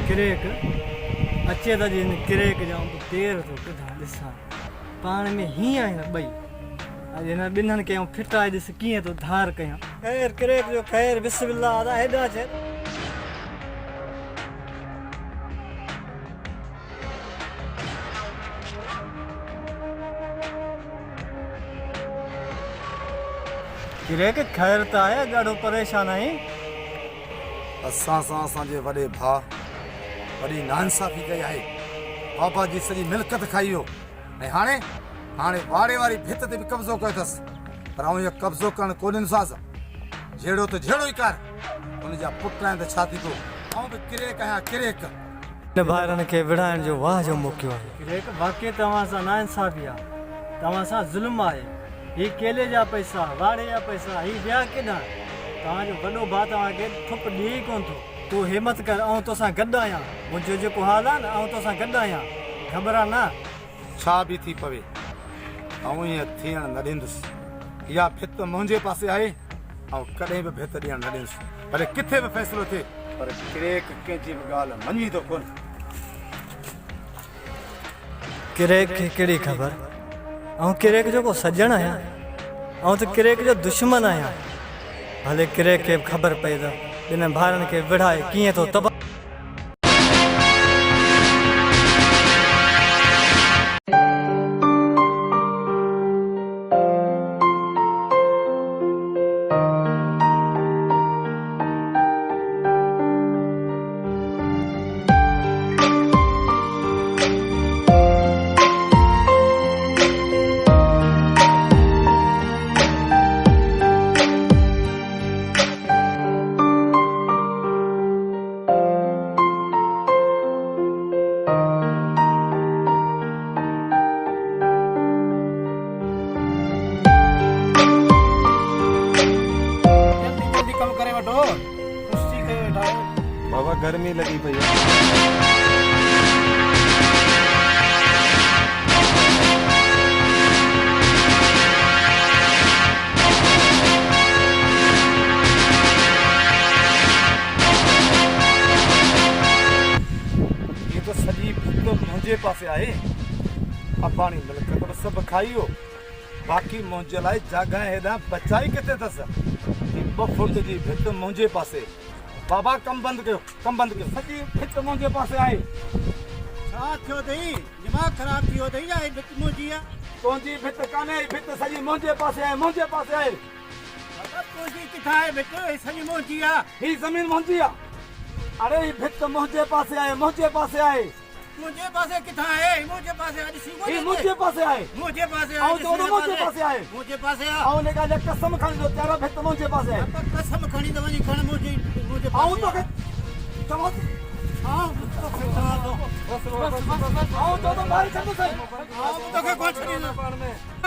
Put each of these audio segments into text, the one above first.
किरेक अचे त जिन किरेक जाऊं तो पेर तो कढा ॾिसां पाण में हीअं आहिनि ॿई अॼु हिन ॿिन्हिनि खे फिटाए ॾिस कीअं तो धार कयां ख़ैर किरेक जो ख़ैर बिस्मिल्लाह अदा हेॾा चए किरेक ख़ैर त आहे ॾाढो परेशान आहीं असां सां असांजे वॾे भाउ वॾी नाइंसाफ़ी कई आहे बाबा जी सॼी मिल्कत खाई वियो ऐं हाणे वाड़े वारी भित ते बि कब्ज़ो कयो अथसि पर आउं इहो कब्ज़ो करणु कोन ॾिनोसांसि जहिड़ो त जहिड़ो ई कर हुनजा पुट आहिनि त छा थी पियो आउं बि किरेक आहियां किरेक हिन ॿारनि खे विढ़ाइण जो वाह जो मौक़ो आहे किरेक वाक़ई तव्हां सां नाइंसाफ़ी आहे तव्हां सां ज़ुल्म आहे ही केले जा पैसा वाड़े जा पैसा ही ॿिया केॾा तव्हांजो वॾो भाउ तव्हांखे थुप ॾिए ई कोन थो तूं हिमत कर ऐं तोसां गॾु आहियां मुंहिंजो जेको हाल आहे न ऐं तोसां गॾु आहियां घबरा न छा बि थी पवे आउं ईअं थियणु न ॾींदुसि इहा भित मुंहिंजे पासे आहे ऐं कॾहिं बि भित ॾियणु न ॾींदुसि भले किथे बि फ़ैसिलो थिए पर किरेक कंहिंजी बि ॻाल्हि मञी थो कोन किरेक खे कहिड़ी ख़बर ऐं किरेक जो को सॼण आहियां ऐं त किरेक जो दुश्मन आहियां भले किरेक खे ख़बर पए त ॿिन्हिनि भाउरनि खे विढ़ाए कीअं थो तबाह बाबा गर्मी लगी पई है ये तो सॼी भित मुंहिंजे पासे आहे अबाणी मिल्कत बि सभु खाई वियो बाक़ी मुंहिंजे लाइ जॻह हेॾां बचाई किथे अथसि ॿ फुट जी भित मुंहिंजे पासे बाबा कम बंदि कयो सॼी भित मुंहिंजे पासे आहे छा थियो अथई दिमाग़ ख़राब थियो अथई या ही भित मुंहिंजी आहे तुंहिंजी भित कान्हे भित सॼी मुंहिंजे पासे आहे बाबा तुंहिंजी किथां आहे भित ही सॼी मुंहिंजी आहे ही ज़मीन मुंहिंजी आहे अरे ही भित मुंहिंजे पासे आहे मुंहिंजे पासे किथां आहे मुंहिंजे पासे आहे ॾिसी ही मुंहिंजे पासे आहे मुंहिंजे पासे ऐं तो मुंहिंजे पासे आहे मुंहिंजे पासे आहे ऐं हिन ॻाल्हि कसम खणी थो त्यारो भित मुंहिंजे पासे आहे कसम खणी त वञी खण मुंहिंजे ऐं पासे तोखे चवां तो मारी छॾो सही तोखे कोन छॾींदो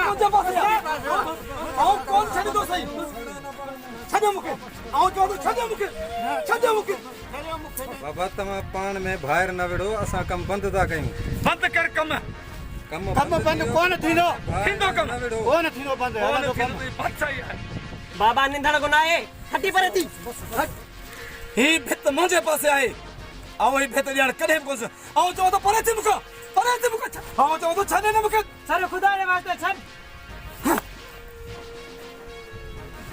मुंहिंजे पासे आहे ऐं कोन छॾींदो सही छॾियो मूंखे ऐं चवां थो छॾियो मूंखे बाबा तव्हां पाण में ॿाहिरि न विढ़ो असां कमु बंदि था कयूं बंदि कर कम बंदि कोन थींदो न विढ़ो कोन थींदो बंदि बाबा निंदण को नाहे हटी परे थी ही भित मुंहिंजे पासे आहे ऐं ही भित ॾियणु कॾहिं बि कोन्हे ऐं चवां थो परे थी मूंखां ऐं चवां थो छॾे न मूंखे सर खुदा जे वास्ते छॾ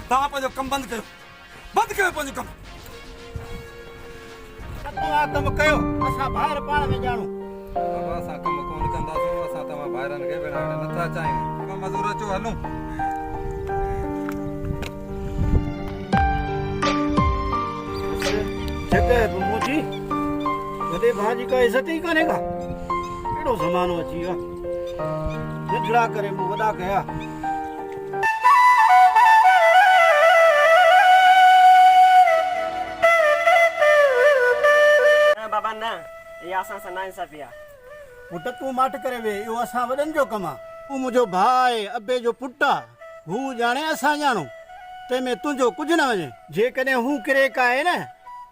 तव्हां पंहिंजो कमु बंदि कयो पंहिंजो कमु तव्हां कमु कयो असां ॿाहिरि पाण में ॼाणूं बाबा असां कमु कोन कंदासीं असां तव्हां ॿाहिरनि खे विढ़ाइण नथा चाहियूं मज़ूर अचो हलूं जॻह बि मुंहिंजी वॾे भाउ जी का इज़त ई कान्हे का कहिड़ो ज़मानो अची वियो आहे नंढड़ा करे मूं वॾा कया बाबा न ये असां सां नाइंसाफ़ी आहे पुट तूं माठ करे वे इहो असां वॾनि जो कमु आहे तूं मुंहिंजो भाउ आहे अबे जो पुटु आहे हू ॼाणे असां ॼाणूं तंहिंमें तुंहिंजो कुझु न वञे जेकॾहिं हू किरेक आहे न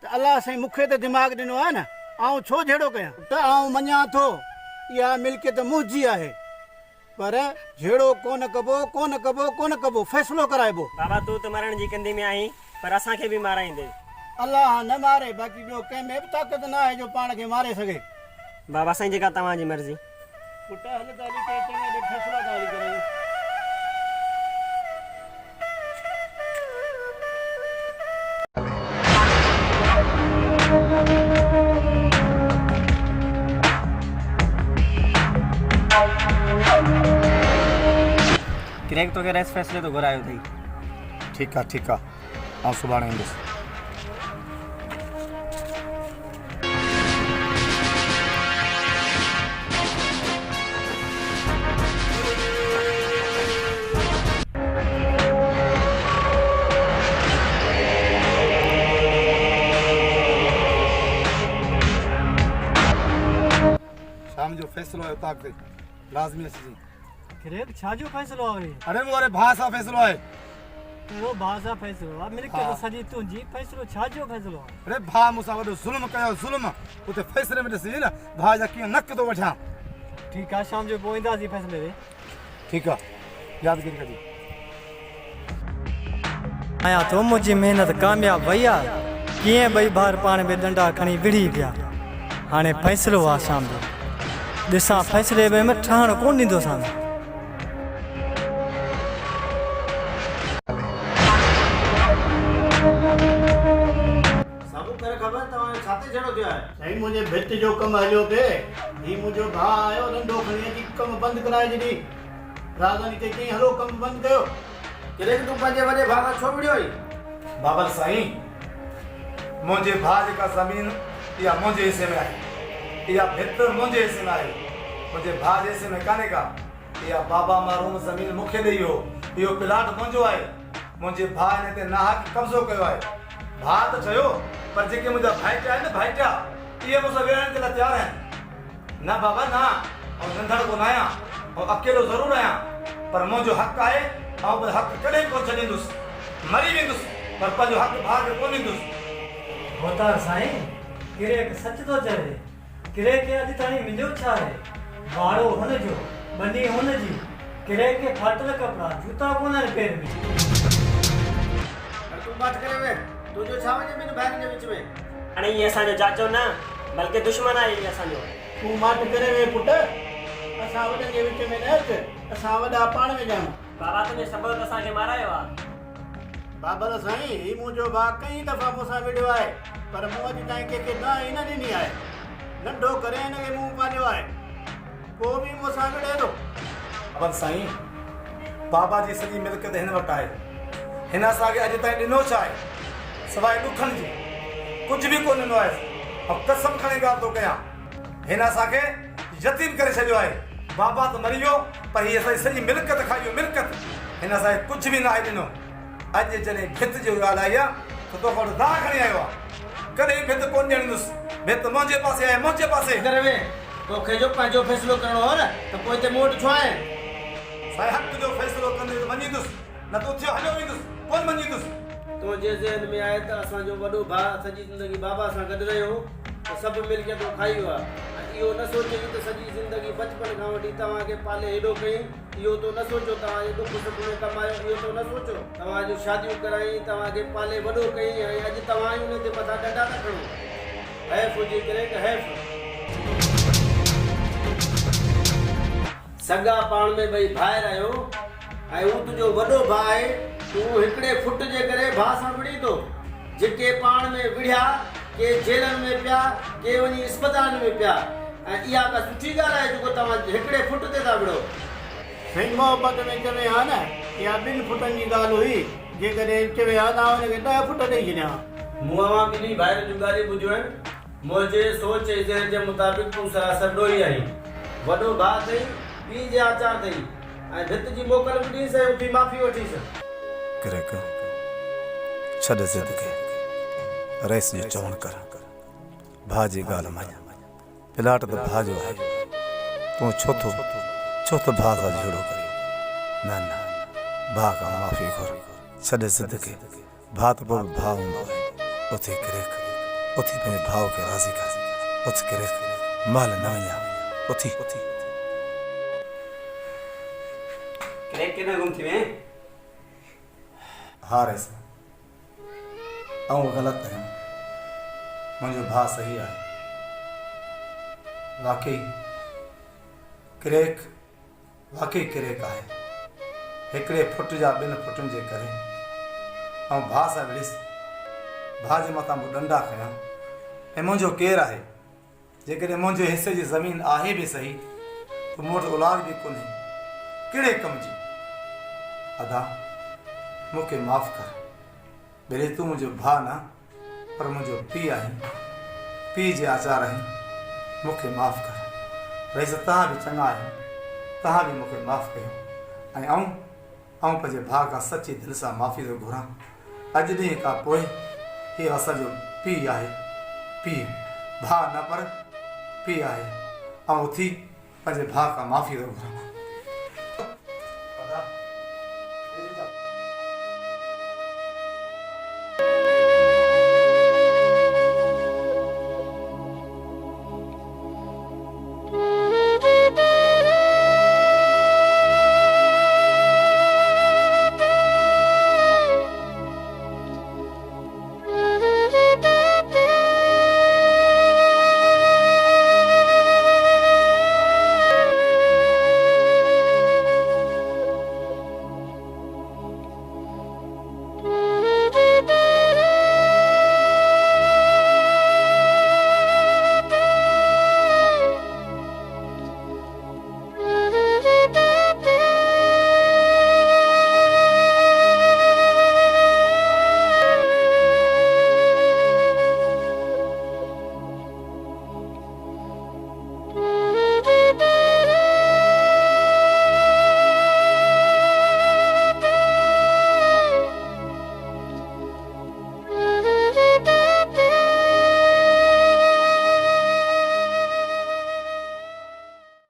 त अलाह साईं मूंखे त दिमाग़ ॾिनो आहे न आउं छो जहिड़ो कयां त आउं मञां थो इहा मिल्कियत मुंहिंजी आहे पर जहिड़ो कोन कबो फ़ैसिलो कराइबो बाबा तूं त मरण जी कंदी में आहीं पर असांखे बि माराईंदे अल्लाह न मारे बाक़ी ॿियो कंहिं में बि ताक़त न आहे जो पाण खे मारे सघे। बाबा साईं जेका तव्हांजी मर्ज़ी। पुट हल त हली करे चङे जो फ़ैसिला था हली कयूं। किरेक तो के रेस फैसले तो घुरायो अथई। ठीकु आहे ठीकु आहे, आउं सुभाणे ईंदुसि। शाम जो फ़ैसिलो आहे उतां ते लाज़मी अचिजे। किरेक छा जो फ़ैसिलो आहे? अरे मुंहिंजे भाउ सां फ़ैसिलो आहे। कहिड़ो भाउ सां फ़ैसिलो आहे? मिल्कियत सॼी तुंहिंजी, फ़ैसिलो छा जो फ़ैसिलो आहे? अरे भाउ मूंसां वॾो ज़ुल्म कयो ज़ुल्म, उते फ़ैसिले में ॾिसिजे न भाउ जा कीअं नक थो वठां। ठीकु आहे, शाम जो पोइ ईंदासीं फ़ैसिले ते। ठीकु आहे, यादगिरी कजे। आया तो मुंहिंजी महिनत कामयाब वई आहे। कीअं ॿई भाउर पाण में डंडा खणी विढ़ी पिया। हाणे फ़ैसिलो आहे शाम जो। ॾिसां फ़ैसिले में ठहण कोन ॾींदोसां। साबु करे ख़बर तव्हांजो छा ते छड़ो थियो आहे? साईं मुंहिंजे भित जो कमु हलियो पिए। ही मुंहिंजो भाउ आयो डंडो खणी अची कमु बंदि कराए छॾी। राजधानी ते कीअं हलो कमु बंदि कयो? किरेक तूं पंहिंजे वॾे भाउ खां छो विड़ियो आई? बाबर साईं, मुंहिंजे भाउ जेका ज़मीन इहा मुंहिंजे हिसे में आहे, इहा भित मुंहिंजे हिसे में आहे, मुंहिंजे भाउ जे हिसे में कान्हे का। इहा बाबा मारूम ज़मीन मूंखे ॾेई हो, इहो प्लाट मुंहिंजो आहे। मुंहिंजे भाउ हिन ते नाहक कब्ज़ो कयो आहे। भाउ त चयो, पर जेके मुंहिंजा भाइटा आहिनि न भाइटा, इहे मूंसां विढ़ण जे लाइ तयारु आहिनि। न बाबा न, ऐं नंढड़ कोन आहियां, ऐं अकेलो ज़रूरु आहियां, पर मुंहिंजो हक़ु आहे। ऐं बि हक़ु कॾहिं कोन छॾींदुसि, मरी वेंदुसि, पर पंहिंजो हक़ु भाउ खे कोन ॾींदुसि। होता साईं, किरेक सच थो चवे। किरेक खे अॼु ताईं मिलियो छा आहे? वाड़ो हुनजो, बनी हुनजी। किरेक खे फाटल कपिड़ा, जूता कोन आहिनि पेर में। तूं बात करे वे, तुंहिंजो छा वञे ॿिनि भाइरनि जे विच में? हाणे हीअ असांजो चाचो न बल्कि दुश्मन आहे हीअ असांजो। तूं माट करे वे पुट। असां वॾनि जे विच में न अच, असां वॾा पाण में ॼाणूं। बाबा तुंहिंजे सबबु असांखे मारायो आहे। बाबर साईं, ही मुंहिंजो भाउ कई दफ़ा मूंसां विढ़ियो आहे, पर मूं अॼु ताईं कंहिंखे न ई न ॾिनी आहे। नंढो करे हिनखे मुंहुं पालियो आहे, पोइ बि मूंसां विढ़े थो। अबर साईं, बाबा जी सॼी मिल्कियत हिन वटि आहे। हिन असांखे अॼु ताईं ॾिनो छा आहे? सवाइ ॾुखनि जी कुझु बि कोन ॾिनो आहे। ऐं कसम खणी ॻाल्हि थो कयां, हिन असांखे यतीम करे छॾियो आहे। बाबा त मरी वियो, पर हीअ असांजी सॼी मिल्कियत खाई वियो, मिल्कियत। हिन असांखे कुझु बि न आहे ॾिनो। अॼु जॾहिं भित जो ॻाल्हि आई आहे, त तोखां वटि दाह खणी आयो आहे। कॾहिं भित कोन ॾियणंदुसि। भित मुंहिंजे पासे आहे, मुंहिंजे पासे। करे वे, तोखे जो पंहिंजो फ़ैसिलो करिणो हो न, त पोइ हिते मूं वटि छो आहे? साईं, हक़ जो फ़ैसिलो कंदे त मञींदुसि, न त उथियो हलियो वेंदुसि, कोन मञींदुसि। तुंहिंजे ज़हन में आहे त असांजो वॾो भाउ सॼी ज़िंदगी बाबा सां गॾु रहियो, त सभु मिल्कियतूं खाई वियो आहे। इहो न सोचे त सॼी ज़िंदगी बचपन खां वठी तव्हांखे पाले हेॾो कई। इहो तो न सोचो तव्हांजे दुख सुख में कमायो, इहो तो न सोचो तव्हां जूं शादियूं कराई, तव्हांखे पाले वॾो कई, ऐं अॼु तव्हां ई हुन ते मथां डंडा था खणो। हैफ़ हुजे किरेक, हैफ़। सॻा पाण में ॿई भाइर आहियो, ऐं हू तुंहिंजो वॾो भाउ आहे। तूं हिकिड़े फुट जे करे भाउ सां विढ़ी थो। जेके पाण में विढ़िया, के जेलनि में पिया, के वञी अस्पताल में पिया। ऐं इहा का सुठी ॻाल्हि आहे जेको तव्हां हिकिड़े फुट ते था विढ़ो। साईं, मोहबत में चवे हा न, इहा 2 फुटनि जी ॻाल्हि हुई। जेकॾहिं चवे हा त हुनखे 10 फुट ॾेई छॾियां। मूं अवां ॿिन्ही भाइरनि जूं ॻाल्हियूं ॿुधियूं आहिनि। मुंहिंजे सोच ऐं ज़हन जे मुताबिक़ तूं सरासर ॾोही आहीं। वॾो भाउ अथई, पीउ जे आचार अथई, ऐं भित जी मोकल बि ॾींसि ऐं उथी माफ़ी वठीसि। किरेक, छॾ ज़िद खे, रईस जो चवण कर। भाउ जी ॻाल्हि मञ। प्लाट त भाउ जो आहे। तूं छो त भाउ सां झगड़ो करी? न न, भाउ खां माफ़ी घुर। छॾ ज़िद खे, भाउ त पोइ भाउ हूंदो आहे। उथी किरेक, उथी पंहिंजे भाउ खे राज़ी कर। उथ किरेक, महिल न वञा। उथी किरेक केॾां गुम थी विया? हा रईस, ऐं ग़लति आहियां। मुंहिंजो भाउ सही आहे वाकई क्रेक आहे हिकिड़े फुट जा ॿिनि फुटनि जे करे ऐं भाउ सां विड़िस भाउ जे मथां मूं डंडा खयां ऐं मुंहिंजो केरु आहे जेकॾहिं मुंहिंजे हिसे जी ज़मीन आहे बि सही त मूं वटि औलाद बि कोन्हे कहिड़े कम जी अदा मूंखे माफ़ु कर भले तूं मुंहिंजो भाउ न पर मुंहिंजो पीउ आहीं पीउ जे आचार आहीं मूंखे माफ़ु कर रईस तव्हां बि चङा आहियो तव्हां बि मूंखे माफ़ु कयो ऐं आऊं पंहिंजे भाउ खां सची दिलि सां माफ़ी थो घुरां अॼु ॾींहं खां पोइ इहो असांजो पीउ आहे पीउ भाउ न पर पीउ आहे ऐं उथी पंहिंजे भाउ खां माफ़ी थो घुरां